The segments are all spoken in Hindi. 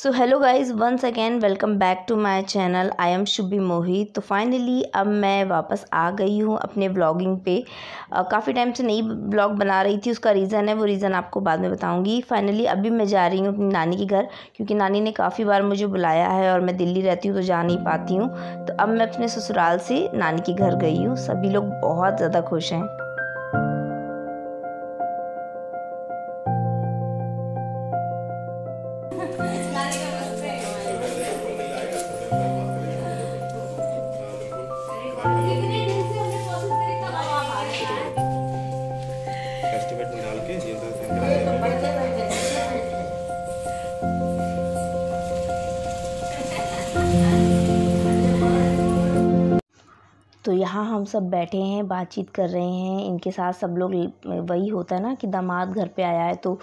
So hello guys, once again welcome back to my channel. I am Shubhi Mohit. तो फाइनली अब मैं वापस आ गई हूँ अपने व्लॉगिंग पे। काफ़ी टाइम से नई व्लॉग बना रही थी, उसका रीज़न है, वो रीज़न आपको बाद में बताऊँगी। फाइनली अभी मैं जा रही हूँ अपनी नानी के घर, क्योंकि नानी ने काफ़ी बार मुझे बुलाया है और मैं दिल्ली रहती हूँ तो जा नहीं पाती हूँ। तो अब मैं अपने ससुराल से नानी के घर गई हूँ। सभी लोग बहुत ज़्यादा खुश हैं। तो यहाँ हम सब बैठे हैं, बातचीत कर रहे हैं इनके साथ। सब लोग, वही होता है ना कि दामाद घर पे आया है तो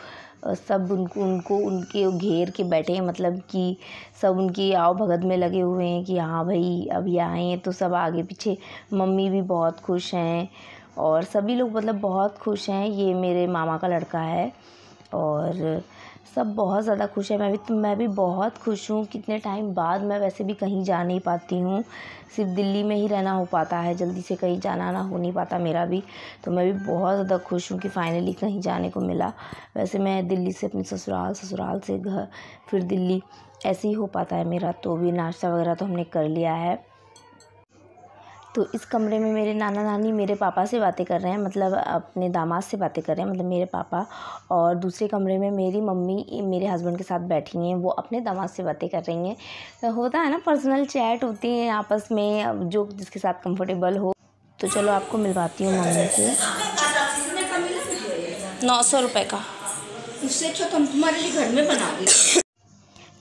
सब उनको उनके घेर के बैठे हैं, मतलब कि सब उनकी आओ भगत में लगे हुए हैं कि हाँ भाई अभी आए हैं। तो सब आगे पीछे, मम्मी भी बहुत खुश हैं और सभी लोग मतलब बहुत खुश हैं। ये मेरे मामा का लड़का है और सब बहुत ज़्यादा खुश है। मैं भी बहुत खुश हूँ। कितने टाइम बाद, मैं वैसे भी कहीं जा नहीं पाती हूँ, सिर्फ दिल्ली में ही रहना हो पाता है, जल्दी से कहीं जाना आना हो नहीं पाता मेरा भी। तो मैं भी बहुत ज़्यादा खुश हूँ कि फ़ाइनली कहीं जाने को मिला। वैसे मैं दिल्ली से अपने ससुराल, ससुराल से घर, फिर दिल्ली, ऐसे ही हो पाता है मेरा। तो भी नाश्ता वगैरह तो हमने कर लिया है। तो इस कमरे में मेरे नाना नानी मेरे पापा से बातें कर रहे हैं, मतलब अपने दामाद से बातें कर रहे हैं, मतलब मेरे पापा। और दूसरे कमरे में मेरी मम्मी मेरे हस्बैंड के साथ बैठी हैं, वो अपने दामाद से बातें कर रही हैं। तो होता है ना, पर्सनल चैट होती है आपस में, जो जिसके साथ कंफर्टेबल हो। तो चलो आपको मिलवाती हूँ मम्मी से। 900 रुपये का। इससे अच्छा तो हम तुम्हारे लिए घर में बना दें।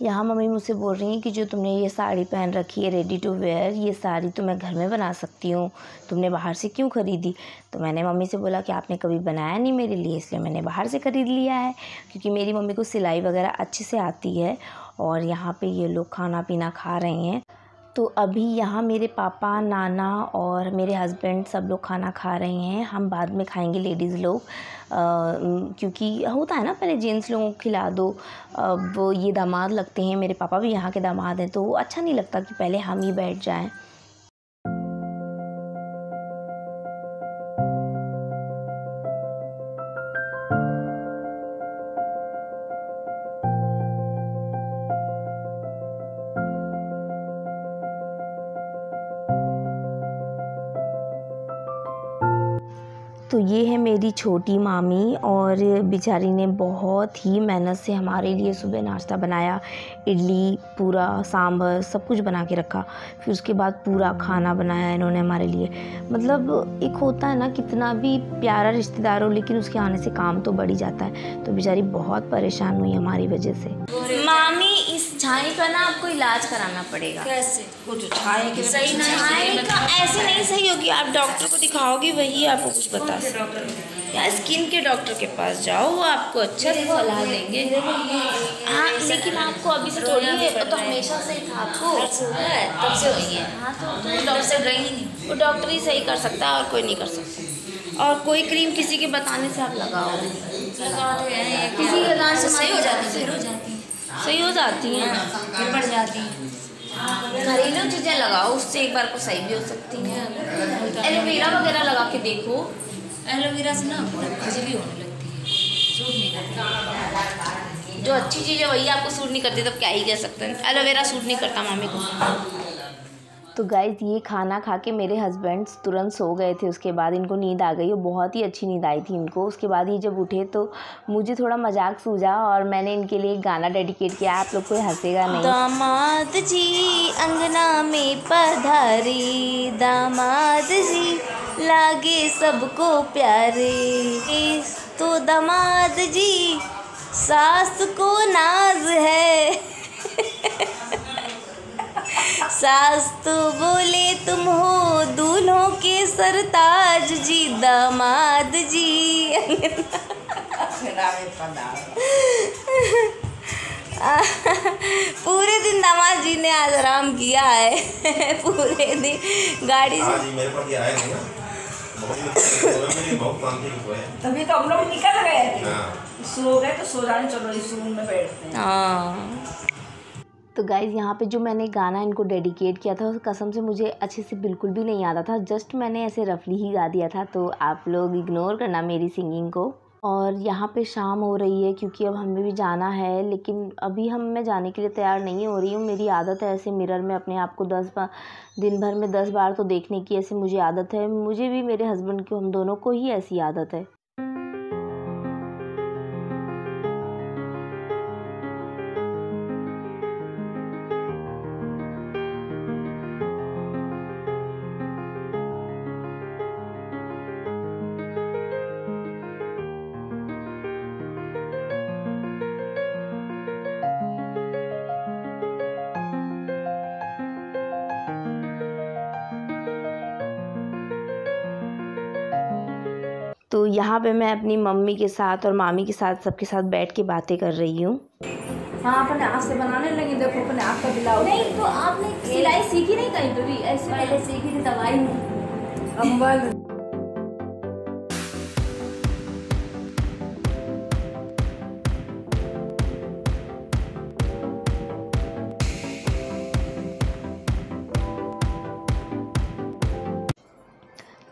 यहाँ मम्मी मुझसे बोल रही हैं कि जो तुमने ये साड़ी पहन रखी है रेडी टू वेयर, ये साड़ी तो मैं घर में बना सकती हूँ, तुमने बाहर से क्यों ख़रीदी? तो मैंने मम्मी से बोला कि आपने कभी बनाया नहीं मेरे लिए, इसलिए मैंने बाहर से ख़रीद लिया है। क्योंकि मेरी मम्मी को सिलाई वगैरह अच्छे से आती है। और यहाँ पे ये लोग खाना पीना खा रहे हैं। तो अभी यहाँ मेरे पापा, नाना और मेरे हस्बैंड सब लोग खाना खा रहे हैं। हम बाद में खाएंगे लेडीज़ लोग, क्योंकि होता है ना, पहले जेंट्स लोगों को खिला दो। वो ये दामाद लगते हैं, मेरे पापा भी यहाँ के दामाद हैं, तो अच्छा नहीं लगता कि पहले हम ही बैठ जाएं। तो ये है मेरी छोटी मामी, और बेचारी ने बहुत ही मेहनत से हमारे लिए सुबह नाश्ता बनाया। इडली, पूरा सांभर, सब कुछ बना के रखा। फिर उसके बाद पूरा खाना बनाया इन्होंने हमारे लिए। मतलब एक होता है ना, कितना भी प्यारा रिश्तेदार हो, लेकिन उसके आने से काम तो बढ़ ही जाता है। तो बेचारी बहुत परेशान हुई हमारी वजह से। मामी, इस छाई का ना आपको इलाज कराना पड़ेगा। कैसे? कुछ छाई के सही नहीं, छाई का ऐसे नहीं सही होगी। आप डॉक्टर को दिखाओगे, वही आपको कुछ बता सकते। या स्किन के डॉक्टर के पास जाओ, वो आपको अच्छा सलाह देंगे। हाँ, लेकिन आपको अभी से थोड़ी है, तो हमेशा से ही था आपको, तब से हुई है। हाँ, तो डॉक्टर से गई ही नहीं, वो डॉक्टर ही सही कर सकता है और कोई नहीं कर सकता। और कोई क्रीम किसी के बताने से आप लगाओ, लगाते हैं, किसी के बताने से सही हो जाती है, सही हो जाती हैं, फिर बढ़ जाती हैं। घरेलू चीज़ें लगाओ, उससे एक बार को सही भी हो सकती हैं। एलोवेरा वगैरह लगा के देखो। एलोवेरा से ना खुजली होने लगती है, सूट नहीं करती। जो अच्छी चीज़ है वही आपको सूट नहीं करती, तब क्या ही कह सकते हैं। एलोवेरा सूट नहीं करता मामी को। तो गाइज़, ये खाना खा के मेरे हस्बैंड तुरंत सो गए थे। उसके बाद इनको नींद आ गई, और बहुत ही अच्छी नींद आई थी इनको। उसके बाद ये जब उठे तो मुझे थोड़ा मजाक सूझा, और मैंने इनके लिए एक गाना डेडिकेट किया। आप लोग कोई हंसेगा नहीं। दामाद जी अंगना में पधारे, दामाद जी लागे सबको प्यारे। तो दामाद जी सास को नाज है, सास तो बोले तुम हो दूल्हों के सरताज जी, दामाद जी। पूरे दिन दामाद जी ने आज आराम किया है। पूरे दिन गाड़ी से मेरे पास ये आए थे ना, तभी तो हम लोग निकल गए थे। सो गए तो सो जाने, चलो इस रूम में बैठते हैं। हाँ, तो गाइज़ यहाँ पे जो मैंने गाना इनको डेडिकेट किया था कसम से मुझे अच्छे से बिल्कुल भी नहीं आता था, जस्ट मैंने ऐसे रफली ही गा दिया था, तो आप लोग इग्नोर करना मेरी सिंगिंग को। और यहाँ पे शाम हो रही है क्योंकि अब हमें भी जाना है, लेकिन अभी मैं जाने के लिए तैयार नहीं हो रही हूँ। मेरी आदत है ऐसे मिरर में अपने आप को दिन भर में 10 बार तो देखने की ऐसे मुझे आदत है। मुझे भी मेरे हस्बैंड को, हम दोनों को ही ऐसी आदत है। तो यहाँ पे मैं अपनी मम्मी के साथ और मामी के साथ सबके साथ बैठ के बातें कर रही हूँ। हाँ, अपने हाथ से बनाने लगी, देखो अपने आप का ब्लाउज। नहीं तो आपने सिलाई सीखी नहीं कहीं पे भी? ऐसे पहले सीखी थी तब आई हूँ। अम्बल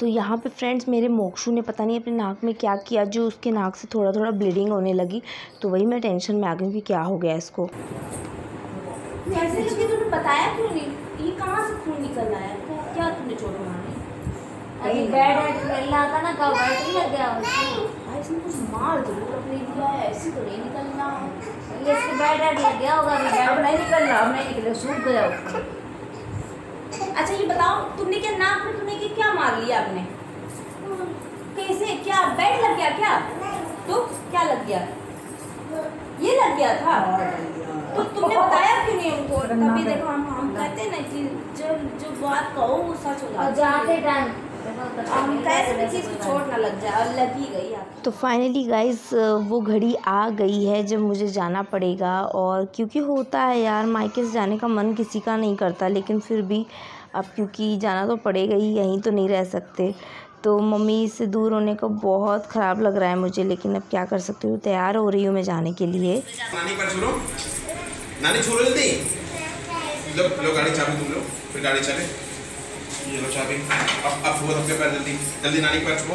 तो यहाँ पे फ्रेंड्स मेरे मोक्षू ने पता नहीं अपने नाक में क्या किया, जो उसके नाक से थोड़ा थोड़ा ब्लीडिंग होने लगी। तो वही मैं टेंशन में आ गई कि क्या हो गया इसको। ऐसे क्योंकि तूने बताया क्यों नहीं? ये कहाँ से खून निकल आया? क्या तूने चोट मारी? अभी बेड मिलना था ना, कब बेड नहीं लग गया उसको? इसने कुछ मार जरूर अपने दिया है, ऐसे तो नहीं निकलना। ये इसके बेड लग गया होगा। अब नहीं निकल रहा, अब नहीं निकले, सूख गया। अच्छा ये बताओ, तुमने क्या नाक में तुमने क्या मार लिया आपने? कैसे? क्या बेड लग गया क्या? तो क्या लग गया? ये लग गया था? तो तुमने बताया क्यों नहीं उनको? तभी देखो हम कहते हैं ना कि जो बात कहो वो सच हो जाती है। हम कहते हैं किसी को चोट ना लग जाए, और लग ही गई। तो फाइनली गाइस वो घड़ी आ गई है जब मुझे जाना पड़ेगा। और क्योंकि होता है यार, मायके से जाने का मन किसी का नहीं करता, लेकिन फिर भी अब क्योंकि जाना तो पड़ेगा ही, यहीं तो नहीं रह सकते। तो मम्मी से दूर होने को बहुत ख़राब लग रहा है मुझे, लेकिन अब क्या कर सकती हूँ, तैयार हो रही हूँ मैं जाने के लिए। नानी पर छोड़ो, नानी छोड़ो जल्दी। लो गाड़ी चाबी तुम लो, फिर गाड़ी चले। ये लो चाबी। अब वो सबके पैर जल्दी जल्दी नानी पर छुओ।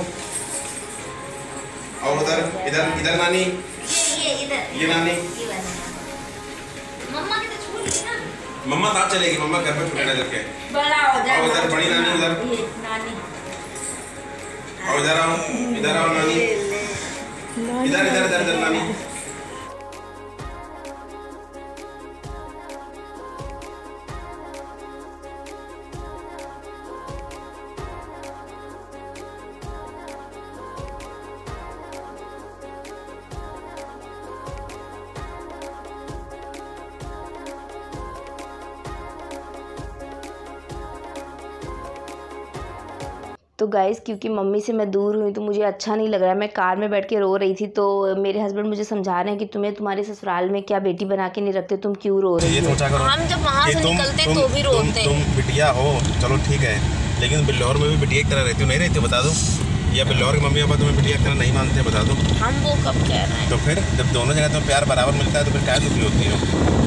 और उधर इधर इधर नानी, ये इधर ये नानी। मम्मा की तो छू ली ना। मम्मा साथ चलेगी, मम्मा घर पे छुड़े ना के। बड़ा हो जाए। और उधर बड़ी नानी उधर। ये नानी। और इधर आओ नानी। इधर इधर इधर इधर नानी। तो गाइज़ क्योंकि मम्मी से मैं दूर हुई तो मुझे अच्छा नहीं लग रहा है। मैं कार में बैठ के रो रही थी, तो मेरे हस्बैंड मुझे समझा रहे हैं कि तुम्हें तुम्हारे ससुराल में क्या बेटी बना के नहीं रखते, तुम क्यों रो रही हो? हम जब वहाँ से निकलते तो भी रोते। तुम बिटिया हो, चलो ठीक है, लेकिन बिल्लौर में भी बिटिया की तरह रहती हो, नहीं रहती हो बता दो? या बिल्लौर के मम्मी पापा तुम्हें बिटिया की तरह नहीं मानते, बता दो? हम वो कब कह रहे हैं? तो फिर जब दोनों जगह तुम्हें प्यार बराबर मिलता है तो फिर क्या दुखी होती हो?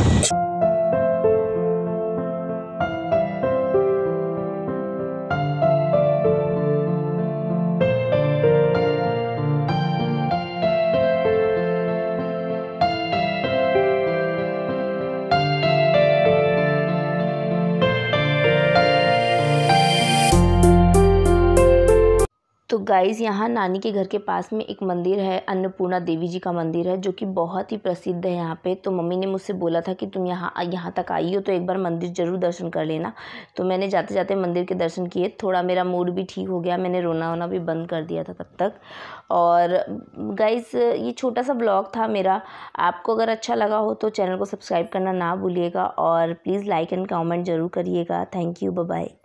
तो गाइज़ यहाँ नानी के घर के पास में एक मंदिर है, अन्नपूर्णा देवी जी का मंदिर है, जो कि बहुत ही प्रसिद्ध है यहाँ पे। तो मम्मी ने मुझसे बोला था कि तुम यहाँ तक आई हो तो एक बार मंदिर ज़रूर दर्शन कर लेना। तो मैंने जाते जाते मंदिर के दर्शन किए, थोड़ा मेरा मूड भी ठीक हो गया, मैंने रोना वोना भी बंद कर दिया था तब तक। और गाइज़ ये छोटा सा ब्लॉग था मेरा, आपको अगर अच्छा लगा हो तो चैनल को सब्सक्राइब करना ना भूलिएगा, और प्लीज़ लाइक एंड कॉमेंट ज़रूर करिएगा। Thank you, bye bye.